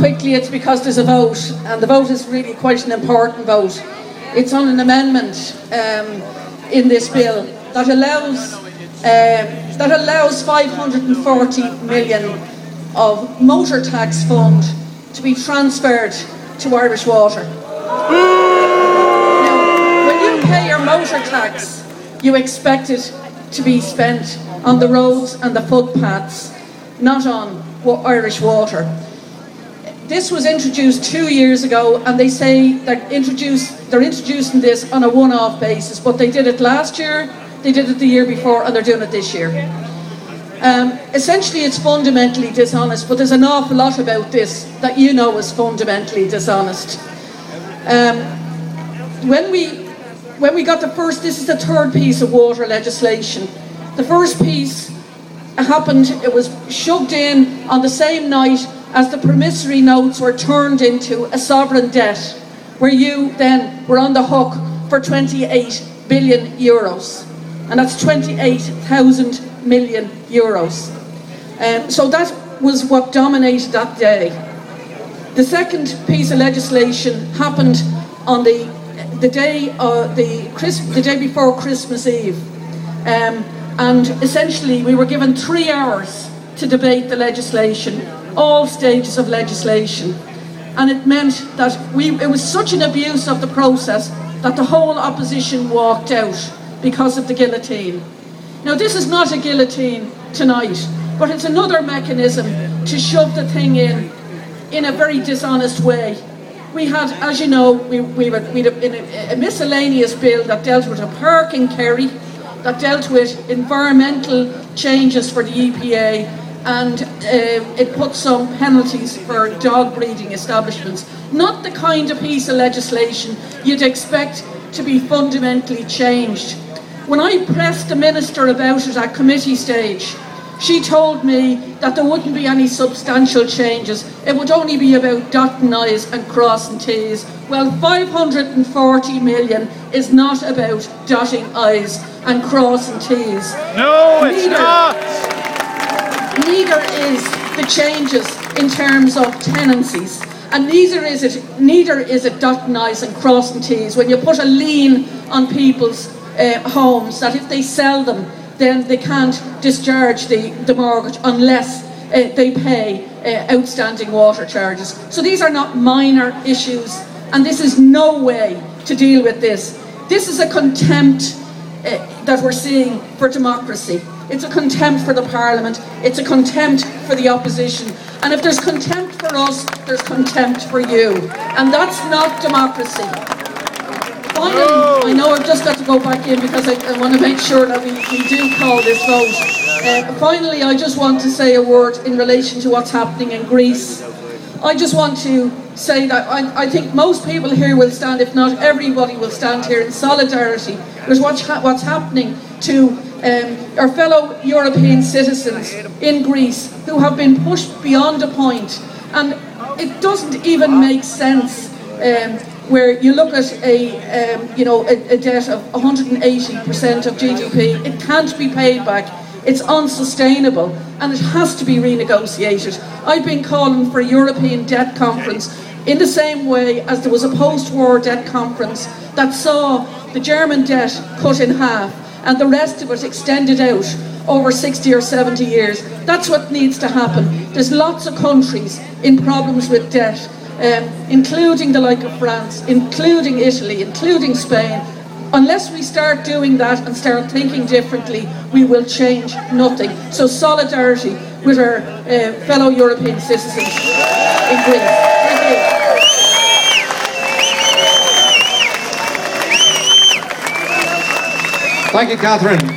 quickly, it's because there's a vote, and the vote is really quite an important vote. It's on an amendment in this bill that allows 540 million of motor tax fund to be transferred to Irish Water. Now, when you pay your motor tax, you expect it to be spent on the roads and the footpaths, not on Irish Water. This was introduced 2 years ago, and they say they're introducing this on a one-off basis, but they did it last year, they did it the year before, and they're doing it this year. Essentially, it's fundamentally dishonest, but there's an awful lot about this that you know is fundamentally dishonest. When we got the first, this is the third piece of water legislation. The first piece happened, it was shoved in on the same night as the promissory notes were turned into a sovereign debt, where you then were on the hook for 28 billion euros. And that's 28,000 million euros. So that was what dominated that day. The second piece of legislation happened on the day before Christmas Eve. And essentially we were given 3 hours to debate the legislation, all stages of legislation. And it meant that it was such an abuse of the process that the whole opposition walked out because of the guillotine. Now, this is not a guillotine tonight, but it's another mechanism to shove the thing in a very dishonest way. We had, as you know, we had a miscellaneous bill that dealt with a park in Kerry, that dealt with environmental changes for the EPA, and it put some penalties for dog breeding establishments. Not the kind of piece of legislation you'd expect to be fundamentally changed. When I pressed the Minister about it at committee stage, she told me that there wouldn't be any substantial changes. It would only be about dotting I's and crossing T's. Well, 540 million is not about dotting I's and crossing T's. No, it's not! Neither is the changes in terms of tenancies. And neither is it dotting I's and crossing T's when you put a lien on people's homes that if they sell them, then they can't discharge the mortgage unless they pay outstanding water charges. So these are not minor issues, and this is no way to deal with this. This is a contempt that we're seeing for democracy. It's a contempt for the Parliament. It's a contempt for the opposition. And if there's contempt for us, there's contempt for you. And that's not democracy. Finally, I know I've just got to go back in because I want to make sure that we do call this vote. Finally, I just want to say a word in relation to what's happening in Greece. I just want to say that I think most people here will stand, if not everybody will stand here in solidarity with what's happening to our fellow European citizens in Greece who have been pushed beyond a point. And it doesn't even make sense where you look at a debt of 180% of GDP. It can't be paid back. It's unsustainable, and it has to be renegotiated. I've been calling for a European debt conference in the same way as there was a post-war debt conference that saw the German debt cut in half and the rest of it extended out over 60 or 70 years. That's what needs to happen. There's lots of countries in problems with debt, including the like of France, including Italy, including Spain. Unless we start doing that and start thinking differently, we will change nothing. So solidarity with our fellow European citizens in Greece. Thank you. Thank you, Catherine.